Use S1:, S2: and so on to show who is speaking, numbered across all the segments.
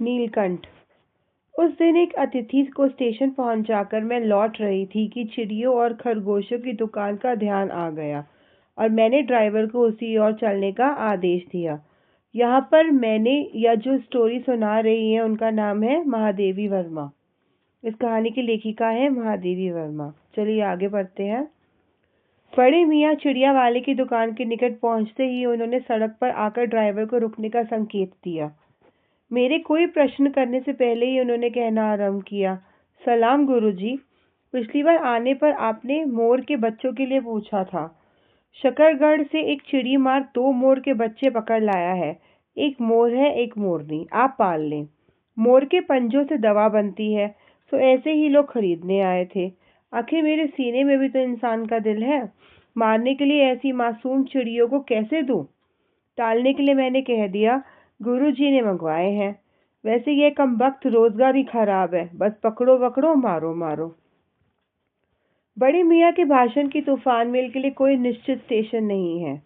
S1: नीलकंठ। उस दिन एक अतिथि को स्टेशन पहुंचाकर मैं लौट रही थी कि चिड़ियों और खरगोशों की दुकान का ध्यान आ गया और मैंने ड्राइवर को उसी ओर चलने का आदेश दिया। यहाँ पर मैंने या जो स्टोरी सुना रही है उनका नाम है महादेवी वर्मा। इस कहानी की लेखिका है महादेवी वर्मा। चलिए आगे बढ़ते हैं। बड़े मियाँ चिड़िया वाले की दुकान के निकट पहुंचते ही उन्होंने सड़क पर आकर ड्राइवर को रुकने का संकेत दिया। मेरे कोई प्रश्न करने से पहले ही उन्होंने कहना आरंभ किया, सलाम गुरुजी। पिछली बार आने पर आपने मोर के बच्चों के लिए पूछा था। शकरगढ़ से एक चिड़ी मार 2 मोर के बच्चे पकड़ लाया है। एक मोर है, एक मोरनी। आप पाल लें। मोर के पंजों से दवा बनती है, तो ऐसे ही लोग खरीदने आए थे। आखिर मेरे सीने में भी तो इंसान का दिल है। मारने के लिए ऐसी मासूम चिड़ियों को कैसे दूं? टालने के लिए मैंने कह दिया, गुरुजी ने मंगवाए हैं। वैसे यह कमबख्त रोजगार ही खराब है। बस पकड़ो पकड़ो, मारो मारो। बड़े मियाँ के भाषण की तूफान में के लिए कोई निश्चित स्टेशन नहीं है।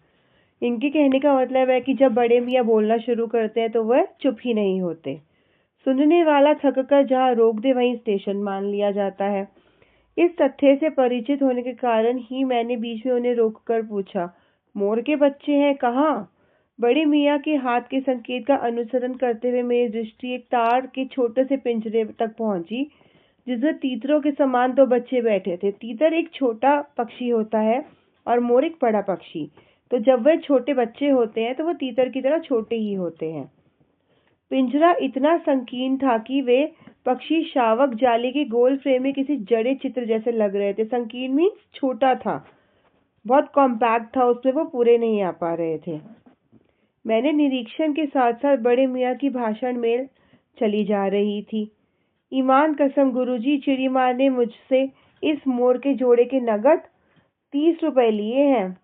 S1: इनके कहने का मतलब है कि जब बड़े मियाँ बोलना शुरू करते हैं तो वह चुप ही नहीं होते। सुनने वाला थककर जहाँ रोक दे वहीं स्टेशन मान लिया जाता है। इस तथ्य से परिचित होने के कारण ही मैंने बीच में उन्हें रोककर पूछा, मोर के बच्चे हैं कहाँ? बड़े मियाँ के हाथ के संकेत का अनुसरण करते हुए मेरी दृष्टि एक तार के छोटे से पिंजरे तक पहुंची, जिसमें तीतरों के समान 2 बच्चे बैठे थे। तीतर एक छोटा पक्षी होता है और मोर एक बड़ा पक्षी। तो जब वह छोटे बच्चे होते हैं तो वो तीतर की तरह छोटे ही होते हैं। पिंजरा इतना संकीर्ण था कि वे पक्षी शावक जाली के गोल फ्रेम में किसी जड़े चित्र जैसे लग रहे थे। संकीर्ण मीन्स छोटा था, बहुत कॉम्पैक्ट था, उसमें वो पूरे नहीं आ पा रहे थे। मैंने निरीक्षण के साथ साथ बड़े मियाँ की भाषण में चली जा रही थी। ईमान कसम गुरुजी, चिड़ी मार ने मुझसे इस मोर के जोड़े के नगद 30 रुपए लिए हैं।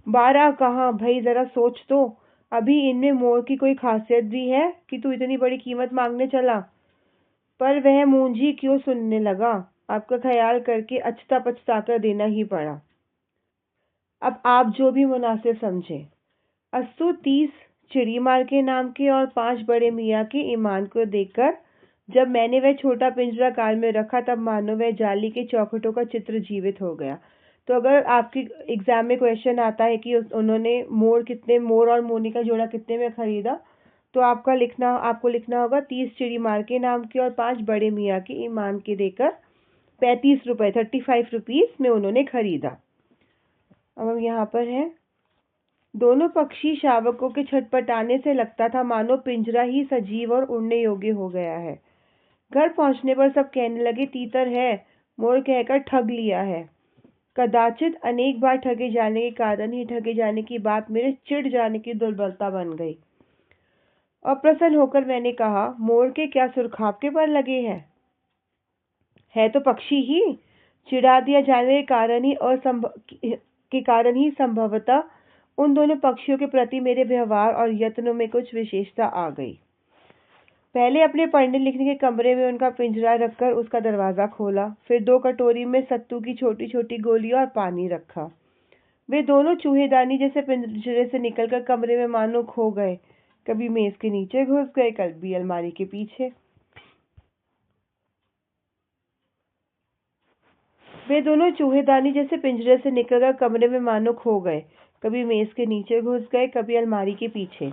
S1: 12 कहाँ भाई, जरा सोच तो। अभी इनमें मोर की कोई खासियत भी है कि तू इतनी बड़ी कीमत मांगने चला? पर वह मूंजी क्यों सुनने लगा। आपका ख्याल करके अछता पछता कर देना ही पड़ा। अब आप जो भी मुनासिब समझे। अस्तु 30 चिड़ी मार के नाम के और 5 बड़े मियाँ के ईमान को देखकर जब मैंने वह छोटा पिंजरा कान में रखा तब मानो वह जाली के चौखटों का चित्र जीवित हो गया। तो अगर आपके एग्जाम में क्वेश्चन आता है कि उन्होंने मोर और मोरनी का जोड़ा कितने में खरीदा, तो आपको लिखना होगा 30 चिड़ी मार के नाम के और 5 बड़े मियाँ के ईमान के देकर 35 रुपए 35 रुपीज में उन्होंने खरीदा। अब हम यहाँ पर हैं। दोनों पक्षी शावकों के छटपटाने से लगता था मानो पिंजरा ही सजीव और उड़ने योग्य हो गया है। घर पहुंचने पर सब कहने लगे, तीतर है, मोर कहकर ठग लिया है। कदाचित अनेक बार ठगे जाने के कारण ही ठगे जाने की बात मेरे चिढ़ जाने की दुर्बलता बन गई। अप्रसन्न होकर मैंने कहा, मोर के क्या सुरखाब के पर लगे हैं? है तो पक्षी ही। चिढ़ा दिया जाने के कारण ही संभवतः उन दोनों पक्षियों के प्रति मेरे व्यवहार और यत्नों में कुछ विशेषता आ गई। पहले अपने पढ़ने लिखने के कमरे में उनका पिंजरा रखकर उसका दरवाजा खोला, फिर 2 कटोरी में सत्तू की छोटी छोटी गोलियां और पानी रखा। वे दोनों चूहेदानी जैसे पिंजरे से निकलकर कमरे में मानो खो गए। कभी मेज के नीचे घुस गए, कभी अलमारी के पीछे। वे दोनों चूहेदानी जैसे पिंजरे से निकलकर कमरे में मानो खो गए, कभी मेज के नीचे घुस गए, कभी अलमारी के पीछे।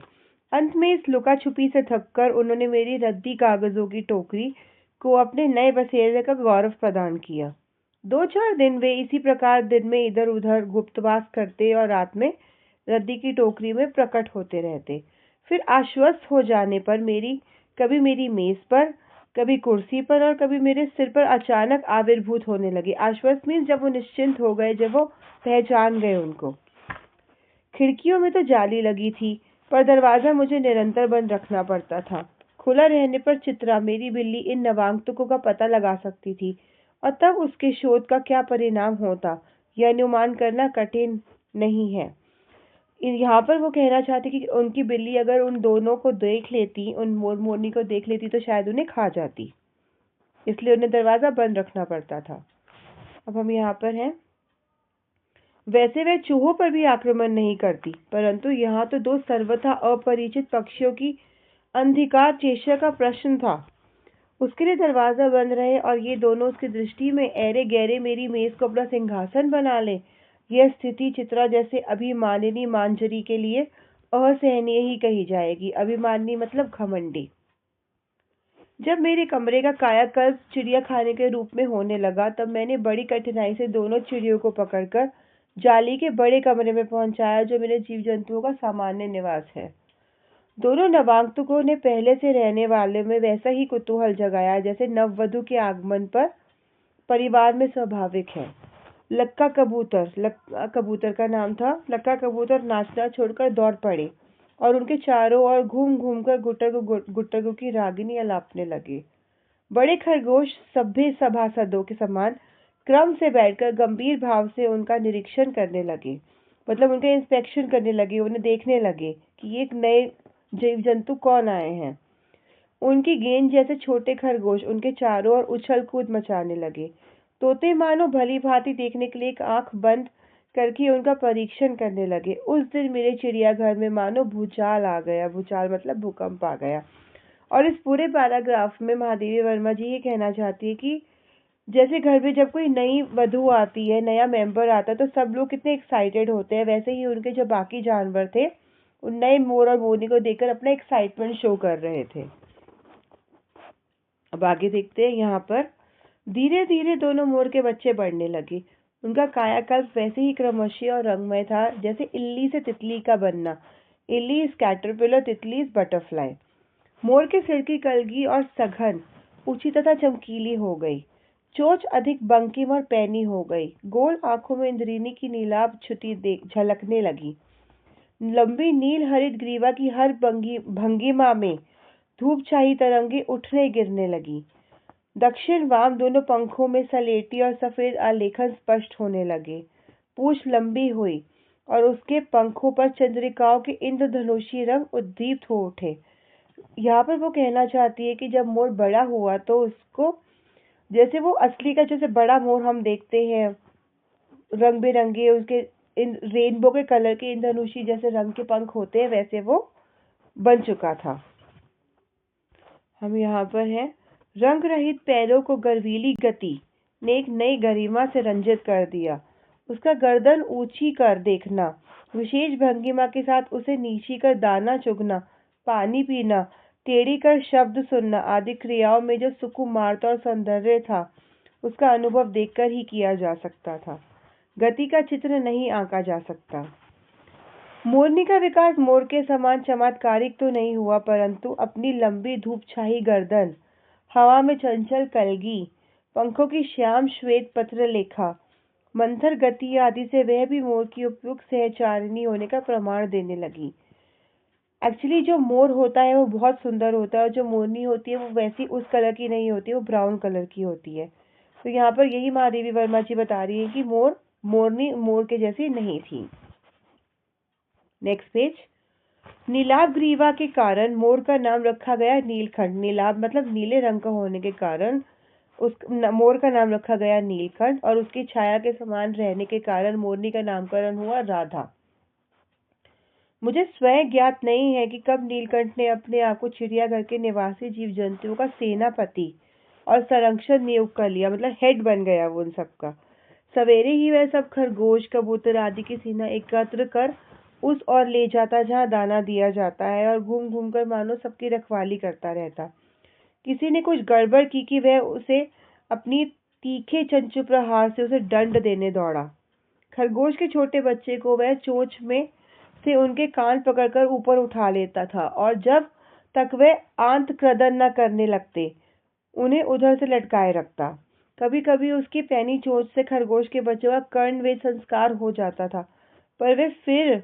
S1: अंत में इस लुका छुपी से थककर उन्होंने मेरी रद्दी कागजों की टोकरी को अपने नए बसेरे का गौरव प्रदान किया। 2-4 दिन वे इसी प्रकार दिन में इधर उधर गुप्तवास करते और रात में रद्दी की टोकरी में प्रकट होते रहते। फिर आश्वस्त हो जाने पर कभी मेरी मेज पर, कभी कुर्सी पर और कभी मेरे सिर पर अचानक आविर्भूत होने लगे। आश्वस्त मीन्स जब वो निश्चिंत हो गए, जब वो पहचान गए उनको। खिड़कियों में तो जाली लगी थी, पर दरवाजा मुझे निरंतर बंद रखना पड़ता था। खुला रहने पर चित्रा, मेरी बिल्ली, इन नवागंतुकों का पता लगा सकती थी और तब उसके शोध का क्या परिणाम होता, यह अनुमान करना कठिन नहीं है। यहाँ पर वो कहना चाहती कि उनकी बिल्ली अगर उन दोनों को देख लेती, उन मोरनी को देख लेती, तो शायद उन्हें खा जाती, इसलिए उन्हें दरवाजा बंद रखना पड़ता था। अब हम यहाँ पर हैं। वैसे वह चूहों पर भी आक्रमण नहीं करती, परंतु यहाँ तो 2 सर्वथा अपरिचित पक्षियों की अंधकार चेष्टा का प्रश्न था। उसके लिए दरवाजा बंद रहे और ये दोनों उसकी दृष्टि में ऐरे गहरे मेरी मेज को अपना सिंहासन बना ले। यह स्थिति चित्रा जैसे अभिमानिनी मांजरी के लिए असहनीय ही कही जाएगी। अभिमानिनी मतलब घमंडी। जब मेरे कमरे का कायाकल्प चिड़िया खाने के रूप में होने लगा, तब मैंने बड़ी कठिनाई से दोनों चिड़ियों को पकड़कर जाली के बड़े कमरे में पहुंचाया, जो मेरे जीव जंतुओं का सामान्य निवास है। दोनों नवागंतुकों ने पहले से रहने वाले में वैसा ही कुतूहल जगाया जैसे नववधु के आगमन पर परिवार में स्वाभाविक है। लक्का कबूतर का नाम था। लक्का कबूतर नाचना छोड़कर दौड़ पड़े और उनके चारों ओर घूम घूम कर गुट्टगु की रागिनी अलापने लगे। बड़े खरगोश सभ्य सभासदों के समान क्रम से बैठकर गंभीर भाव से उनका निरीक्षण करने लगे, मतलब उनका इंस्पेक्शन करने लगे, उन्हें देखने लगे कि एक नए जीव जंतु कौन आए हैं। उनकी गेंद जैसे छोटे खरगोश उनके चारों ओर उछल कूद मचाने लगे। तोते मानो भली भांति देखने के लिए एक आंख बंद करके उनका परीक्षण करने लगे। उस दिन मेरे चिड़ियाघर में मानो भूचाल आ गया। भूचाल मतलब भूकंप आ गया। और इस पूरे पैराग्राफ में महादेवी वर्मा जी ये कहना चाहती है कि जैसे घर में जब कोई नई वधू आती है, नया मेंबर आता है, तो सब लोग कितने एक्साइटेड होते हैं, वैसे ही उनके जो बाकी जानवर थे उन नए मोर और मोरनी को देखकर अपना एक्साइटमेंट शो कर रहे थे। अब आगे देखते हैं। यहाँ पर धीरे धीरे दोनों मोर के बच्चे बढ़ने लगे। उनका कायाकल्प वैसे ही क्रमशः और रंगमय था जैसे इल्ली से तितली का बनना। इल्ली इज कैटरपिलर, तितली इज बटरफ्लाई। मोर के सिर की कलगी और सघन ऊंची तथा चमकीली हो गई। चोंच अधिक बंकिम और पैनी हो गई। गोल आंखों में इंद्रिनी की नीलाभ छुटी झलकने लगी। लंबी नील हरित ग्रीवा की हर भंगिमा में धूप छाई तरंगे उठने गिरने लगी। दक्षिण वाम दोनों पंखों में सलेटी और सफेद आलेखन स्पष्ट होने लगे। पूंछ लंबी हुई और उसके पंखों पर चंद्रिकाओं के इंद्रधनुषी रंग उद्दीप्त हो उठे। यहाँ पर वो कहना चाहती है कि जब मोर बड़ा हुआ तो उसको जैसे वो असली का जैसे बड़ा मोर हम देखते हैं रंग बिरंगे, उसके रेनबो के कलर के इंद्रधनुषी जैसे रंग के पंख होते हैं, वैसे वो बन चुका था। हम यहाँ पर हैं। रंग रहित पैरों को गर्वीली गति ने एक नई गरिमा से रंजित कर दिया। उसका गर्दन ऊंची कर देखना, विशेष भंगिमा के साथ उसे नीची कर दाना चुगना, पानी पीना, टेढ़ी कर शब्द सुनना आदि क्रियाओं में जो सुकुमारता और सौंदर्य था, उसका अनुभव देखकर ही किया जा सकता था। गति का चित्र नहीं आंका जा सकता। मोरनी का विकास मोर के समान चमत्कारिक तो नहीं हुआ, परंतु अपनी लंबी धूप छाई गर्दन, हवा में चंचल कलगी, पंखों की श्याम श्वेत पत्र लेखा, मंथर गति आदि से वह भी मोर की उपयुक्त सहचारिणी होने का प्रमाण देने लगी। एक्चुअली जो मोर होता है वो बहुत सुंदर होता है और जो मोरनी होती है वो वैसी उस कलर की नहीं होती, वो ब्राउन कलर की होती है। तो यहाँ पर यही महादेवी वर्मा जी बता रही है कि मोरनी मोर के जैसी नहीं थी। Next page. नीलाभ ग्रीवा के कारण मोर का नाम रखा गया नीलकंठ। नीलाभ मतलब नीले रंग का होने के कारण उस मोर का नाम रखा गया नीलकंठ, और उसकी छाया के समान रहने के कारण मोरनी का नामकरण हुआ राधा। मुझे स्वयं ज्ञात नहीं है कि कब नीलकंठ ने अपने आप को चिड़ियाघर के निवासी जीव जंतुओं का सेनापति और संरक्षक नियुक्त कर लिया, मतलब हेड बन गया वो उन सबका। सवेरे ही वह सब खरगोश, कबूतर आदि की सेना एकत्र कर उस ओर ले जाता जहाँ दाना दिया जाता है, और घूम घूम कर मानो सबकी रखवाली करता रहता। किसी ने कुछ गड़बड़ की कि वह उसे अपनी तीखे चंचु प्रहार से उसे दंड देने दौड़ा। खरगोश के छोटे बच्चे को वह चोंच में से उनके कान पकड़कर ऊपर उठा लेता था, और जब तक वह आंत क्रदन न करने लगते उन्हें उधर से लटकाए रखता। कभी कभी उसकी पैनी चोंच से खरगोश के बच्चे का कर्णवेद संस्कार हो जाता था, पर वे फिर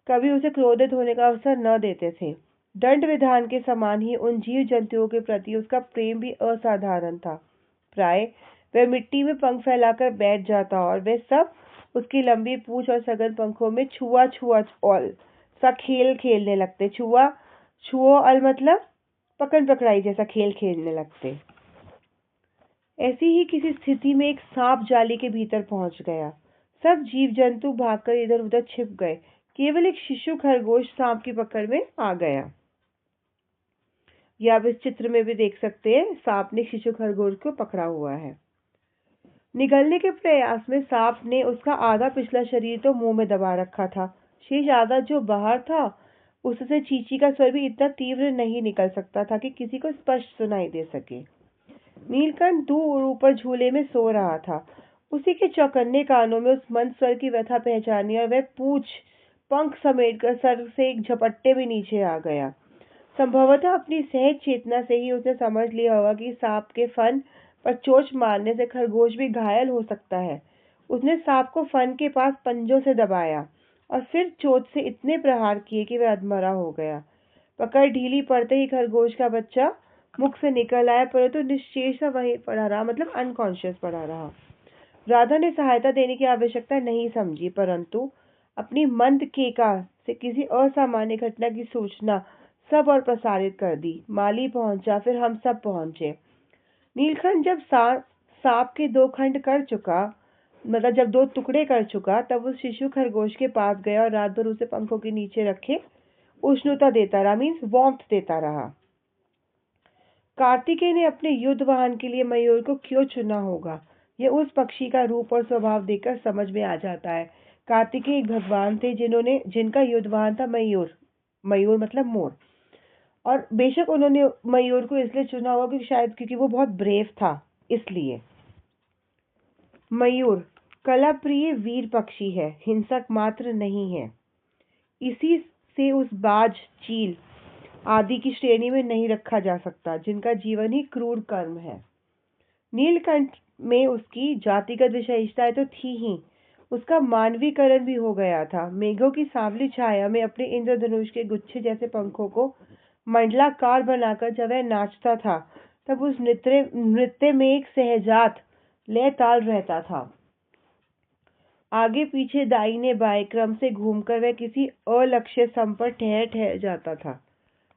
S1: कभी उसे क्रोधित होने का अवसर न देते थे। दंड विधान के समान ही उन जीव जंतुओं के प्रति उसका प्रेम भी असाधारण था। प्राय वह मिट्टी में पंख फैलाकर बैठ जाता और वे सब उसकी लंबी पूंछ और सघन पंखों में छुआ सा खेल खेलने लगते। छुओ मतलब पकड़ पकड़ाई जैसा खेल खेलने लगते। ऐसी ही किसी स्थिति में एक सांप जाली के भीतर पहुंच गया। सब जीव जंतु भागकर इधर उधर छिप गए। केवल एक शिशु खरगोश सांप की पकड़ में आ गया। या आप इस चित्र में भी देख सकते हैं, सांप ने शिशु खरगोश को पकड़ा हुआ है। निगलने के प्रयास में सांप ने उसका आधा पिछला शरीर तो मुंह में दबा रखा था। शेष आधा जो बाहर था, उससे चींची का स्वर भी इतना तीव्र नहीं निकल सकता था कि किसी को स्पष्ट सुनाई दे सके। नीलकंठ दूर ऊपर झूले में सो रहा था। उसी के चौकन्ने कानों में उस मंद स्वर की व्यथा पहचानी और वह पूंछ पंख समेटकर सर से एक झपट्टे में नीचे आ गया। संभवतः अपनी सहज चेतना से ही उसने समझ लिया होगा कि सांप के फन पर चोट मारने से खरगोश भी घायल हो सकता है। उसने सांप को फन के पास पंजों से दबाया और फिर चोट से इतने प्रहार किए कि वह अधमरा हो गया। पकड़ ढीली पड़ते ही खरगोश का बच्चा मुख से निकल आया, परंतु निश्चेष वहीं पड़ा रहा, मतलब अनकॉन्शियस पड़ा रहा। राधा ने सहायता देने की आवश्यकता नहीं समझी, परंतु अपनी मंद केका से किसी असामान्य घटना की सूचना सब और प्रसारित कर दी। माली पहुंचा, फिर हम सब पहुंचे। नीलकंठ जब सांप के दो खंड कर चुका, मतलब जब दो टुकड़े कर चुका, तब उस शिशु खरगोश के पास गया और रात भर उसे पंखों के नीचे रखे उष्णता देता रहा, मीन्स वार्मथ देता रहा। कार्तिकेय ने अपने युद्ध वाहन के लिए मयूर को क्यों चुना होगा, यह उस पक्षी का रूप और स्वभाव देखकर समझ में आ जाता है। कार्तिकेय एक भगवान थे जिनका युद्ध वाहन था मयूर। मयूर मतलब मोर। और बेशक उन्होंने मयूर को इसलिए चुना होगा कि शायद क्योंकि वो बहुत ब्रेव था, इसलिए। मयूर कला प्रिय वीर पक्षी है, हिंसक मात्र नहीं है। इसी से उस बाज, चील आदि की श्रेणी में नहीं रखा जा सकता, जिनका जीवन ही क्रूर कर्म है। नीलकंठ में उसकी जातिगत विशेषताएं तो थी ही, उसका मानवीकरण भी हो गया था। मेघों की सांवली छाया में अपने इंद्रधनुष के गुच्छे जैसे पंखों को मंडलाकार बनाकर जब वह नाचता था, तब उस नृत्य में एक सहजात लय ताल रहता था। आगे पीछे दाहिने बाएं क्रम से घूमकर वह किसी अलक्ष्य सम पर ठहर जाता था।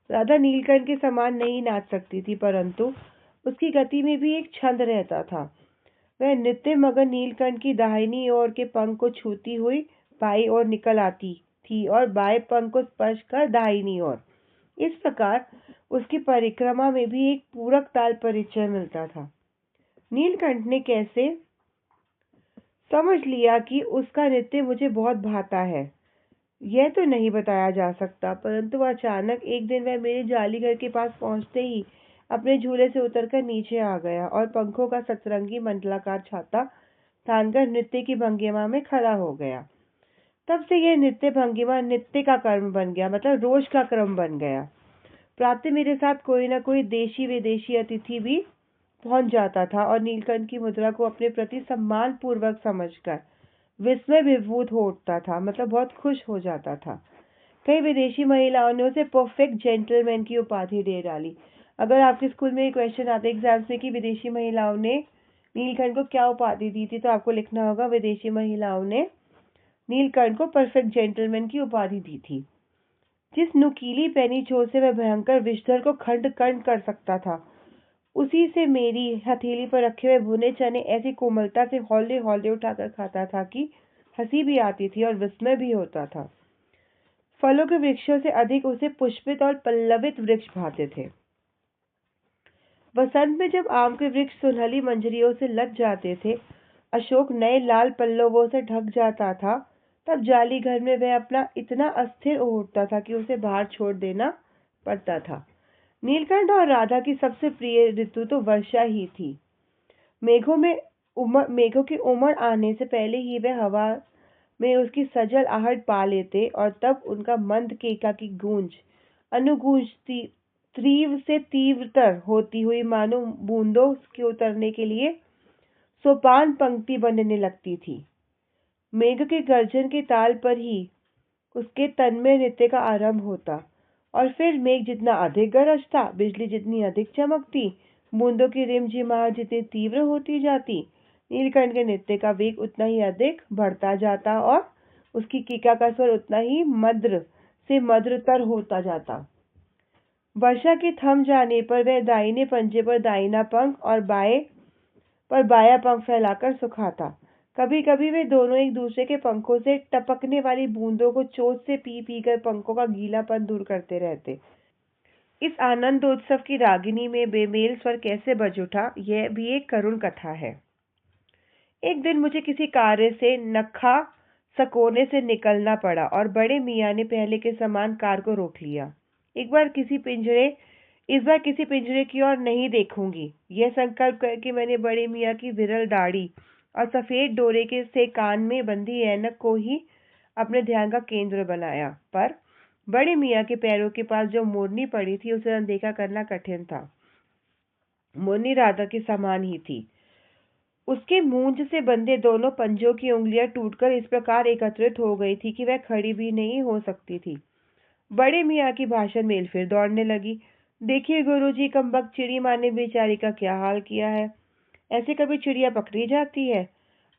S1: राधा नीलकंठ के समान नहीं नाच सकती थी, परंतु उसकी गति में भी एक छंद रहता था। वह नृत्य मगन नीलकंठ की दाहिनी ओर के पंख को छूती हुई बाईं ओर निकल आती थी और बाएं पंख को स्पर्श कर दाहिनी ओर। इस प्रकार उसकी परिक्रमा में भी एक पूरक ताल परिचय मिलता था। नीलकंठ ने कैसे समझ लिया कि उसका नृत्य मुझे बहुत भाता है, यह तो नहीं बताया जा सकता, परंतु अचानक एक दिन वह मेरे जाली घर के पास पहुंचते ही अपने झूले से उतरकर नीचे आ गया और पंखों का सतरंगी मंडलाकार छाता तानकर नृत्य की भंगिमा में खड़ा हो गया। तब से यह नृत्य भंगिमा नित्य का कर्म बन गया, मतलब रोज का क्रम बन गया। प्रातः मेरे साथ कोई न कोई देशी विदेशी अतिथि भी पहुंच जाता था और नीलकंठ की मुद्रा को अपने प्रति सम्मान पूर्वक समझकर विस्मय विभूत हो उठता था, मतलब बहुत खुश हो जाता था। कई विदेशी महिलाओं ने उसे परफेक्ट जेंटलमैन की उपाधि दे डाली। अगर आपके स्कूल में क्वेश्चन आते एग्जाम्स में कि विदेशी महिलाओं ने नीलकंठ को क्या उपाधि दी थी, तो आपको लिखना होगा विदेशी महिलाओं ने नीलकंठ को परफेक्ट जेंटलमैन की उपाधि दी थी। जिस नुकीली पैनी चोट से वह भयंकर विषधर को खंड खंड कर सकता था, उसी से मेरी हथेली पर रखे हुए भुने चने ऐसी कोमलता से हौले हौले उठाकर खाता था कि हंसी भी आती थी और विस्मय भी होता था। फलों के वृक्षों से अधिक उसे पुष्पित और पल्लवित वृक्ष भाते थे। वसंत में जब आम के वृक्ष सुनहली मंजरियों से लद जाते थे, अशोक नए लाल पल्लवों से ढक जाता था, तब जाली घर में वह अपना इतना अस्थिर हो उठता था कि उसे बाहर छोड़ देना पड़ता था। नीलकंठ और राधा की सबसे प्रिय ऋतु तो वर्षा ही थी। मेघों की उमड़ आने से पहले ही वह हवा में उसकी सजल आहट पा लेते और तब उनका मंद केका की गूंज अनुगूंजती तीव्र से तीव्रतर होती हुई मानो बूंदों के उतरने के लिए सोपान पंक्ति बनने लगती थी। मेघ के गर्जन के ताल पर ही उसके तन में नृत्य का आरंभ होता और फिर मेघ जितना अधिक गरजता, बिजली जितनी अधिक चमकती, बूंदों की रिमझिमाहट जितनी तीव्र होती जाती, नीलकंठ के नृत्य का वेग उतना ही अधिक बढ़ता जाता और उसकी कीका का स्वर उतना ही मधुर से मधुरतर होता जाता। वर्षा के थम जाने पर वह दाहिने पंजे पर दाहिना पंख और बाएं पर बायां पंख फैलाकर सुखाता। कभी कभी वे दोनों एक दूसरे के पंखों से टपकने वाली बूंदों को चोंच से पी पी कर पंखों का गीलापन दूर करते रहते। इस आनंदोत्सव की रागिनी में बेमेल स्वर कैसे बज उठा, यह भी एक करुण कथा है। एक दिन मुझे किसी कार्य से नखा सकोने से निकलना पड़ा और बड़े मियाँ ने पहले के समान कार को रोक लिया। इस बार किसी पिंजरे की ओर नहीं देखूंगी, यह संकल्प करके मैंने बड़े मियाँ की विरल दाढ़ी और सफेद डोरे के से कान में बंधी ऐनक को ही अपने ध्यान का केंद्र बनाया। पर बड़े मियाँ के पैरों के पास जो मोरनी पड़ी थी उसे अनदेखा करना कठिन था। मोरनी राधा के समान ही थी। उसके मूंछ से बंधे दोनों पंजों की उंगलियां टूटकर इस प्रकार एकत्रित हो गई थी कि वह खड़ी भी नहीं हो सकती थी। बड़े मियाँ की भाषण मेल फिर दौड़ने लगी। देखिए गुरुजी, कमबख्त चिड़ी माँ ने बेचारी का क्या हाल किया है। ऐसे कभी चिड़िया पकड़ी जाती है?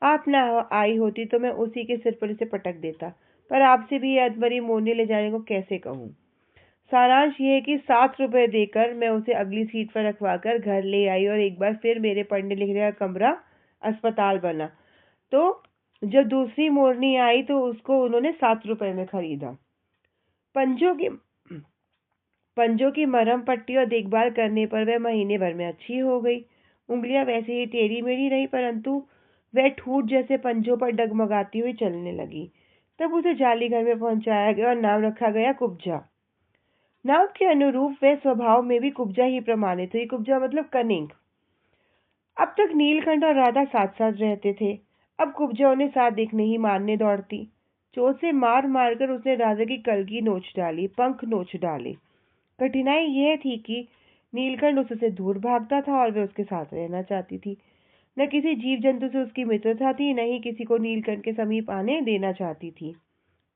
S1: आप ना आई होती तो मैं उसी के सिर पर इसे पटक देता, पर आपसे भी यह अधमरी मोरनी ले जाने को कैसे कहूँ। सारांश ये है कि 7 रुपए देकर मैं उसे अगली सीट पर रखवाकर घर ले आई और एक बार फिर मेरे पढ़ने लिखने का कमरा अस्पताल बना। तो जब दूसरी मोरनी आई तो उसको उन्होंने 7 रुपए में खरीदा। पंजों की मरहम पट्टी और देखभाल करने पर वह महीने भर में अच्छी हो गई। उंगलियां वैसे ही टेढ़ी मेढ़ी रही, परंतु वह ठूठ जैसे पंजों पर डगमगाती हुई चलने लगी। तब उसे जाली घर में पहुंचाया गया और नाम रखा गया कुब्जा। नाम के अनुरूप वह स्वभाव में भी कुब्जा ही प्रमाणित हुई। कुब्जा मतलब कनिंग। अब तक नीलकंठ और राधा साथ साथ रहते थे, अब कुब्जा उन्हें साथ देखने ही मारने दौड़ती। चोट से मार मारकर उसने राधा की कलगी नोच डाली, पंख नोच डाले। कठिनाई यह थी कि नीलकंठ उससे दूर भागता था और वह उसके साथ रहना चाहती थी। न किसी जीव जंतु से उसकी मित्रता थी, न ही किसी को नीलकंठ के समीप आने देना चाहती थी।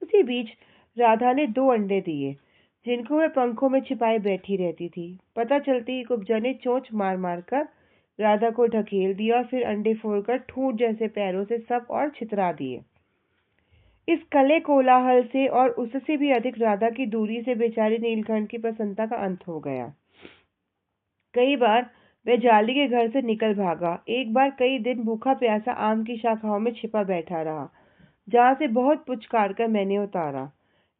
S1: उसी बीच राधा ने 2 अंडे दिए, जिनको वह पंखों में छिपाए बैठी रहती थी। पता चलते ही कुब्जा ने चोंच मार मार कर राधा को ढकेल दिया और फिर अंडे फोड़कर ठूंठ जैसे पैरों से सब और छितरा दिए। इस कले कोलाहल से और उससे भी अधिक राधा की दूरी से बेचारे नीलकंठ की प्रसन्नता का अंत हो गया। कई बार वह जाली के घर से निकल भागा। एक बार कई दिन भूखा प्यासा आम की शाखाओं में छिपा बैठा रहा, जहां से बहुत पुचकार कर मैंने उतारा।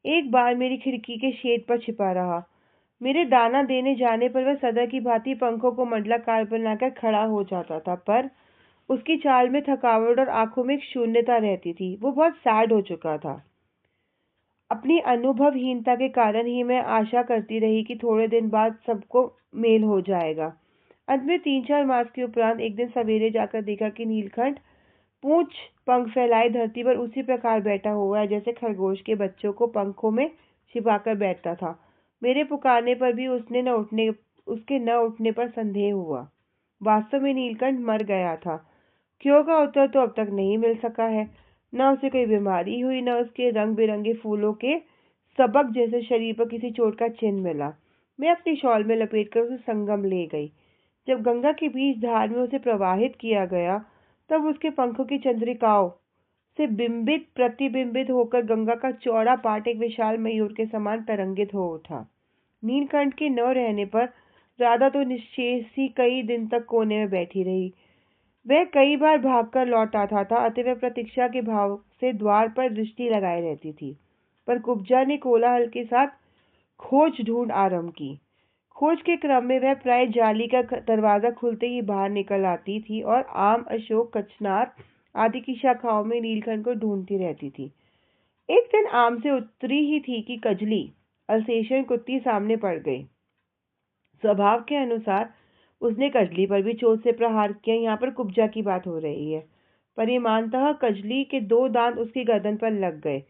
S1: एक बार मेरी खिड़की के शेड पर छिपा रहा। मेरे दाना देने जाने पर वह सदा की भांति पंखों को मंडलाकार बनाकर खड़ा हो जाता था, पर उसकी चाल में थकावट और आंखों में एक शून्यता रहती थी। वो बहुत सैड हो चुका था। अपनी अनुभवहीनता के कारण ही मैं आशा करती रही कि थोड़े दिन बाद सबको मेल हो जाएगा। अंत में 3-4 मास के उपरांत एक दिन सवेरे जाकर देखा कि नीलकंठ पूंछ पंख फैलाए धरती पर उसी प्रकार बैठा हुआ है जैसे खरगोश के बच्चों को पंखों में छिपाकर बैठता था। मेरे पुकारने पर भी उसके न उठने पर संदेह हुआ। वास्तव में नीलकंठ मर गया था। क्यों का उत्तर तो अब तक नहीं मिल सका है। न उसे कोई बीमारी हुई, न उसके रंग बिरंगे फूलों के सबक जैसे शरीर पर किसी चोट का चिन्ह मिला। मैं अपनी शॉल में लपेटकर उसे संगम ले गई। जब गंगा के बीच धार में उसे प्रवाहित किया गया, तब उसके पंखों की चंद्रिकाओं से प्रतिबिंबित होकर गंगा का चौड़ा पाट एक विशाल मयूर के समान तरंगित हो उठा। नीलकंठ के न रहने पर राधा तो निश्चेष ही कई दिन तक कोने में बैठी रही। वह कई बार भागकर लौट आता था, अतः वह प्रतीक्षा के भाव से द्वार पर दृष्टि लगाए रहती थी। पर कुब्जा ने कोलाहल के साथ खोज ढूंढ आरंभ की। खोज के क्रम में वह प्राय जाली का दरवाजा खुलते ही बाहर निकल आती थी और आम, अशोक, कचनार आदि की शाखाओं में नीलकंठ को ढूंढती रहती थी। एक दिन आम से उतरी ही थी कि कजली, अल्सेशियन कुत्ती, सामने पड़ गई। स्वभाव के अनुसार उसने कजली पर भी चोट से प्रहार किया। यहाँ पर कुब्जा की बात हो रही है। परिमाणतः कजली के 2 दांत उसकी गर्दन पर लग गए।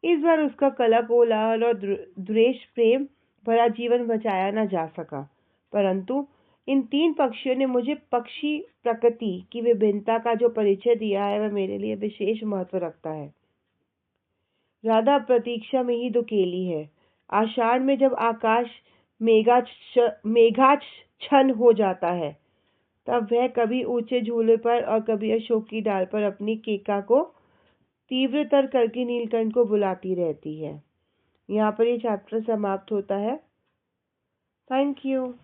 S1: इस बार उसका कला कोलाहल और द्वेष प्रेम भरा जीवन बचाया न जा सका, परंतु इन 3 पक्षियों ने मुझे पक्षी प्रकृति की विभिन्नता का जो परिचय दिया है, वह मेरे लिए विशेष महत्व रखता है। राधा प्रतीक्षा में ही दुकेली है। आषाढ़ में जब आकाश मेघाच्छन्न हो जाता है, तब वह कभी ऊंचे झूले पर और कभी अशोक की डाल पर अपनी केका को तीव्रतर करके नीलकंठ को बुलाती रहती है। यहाँ पर ये चैप्टर समाप्त होता है। Thank you.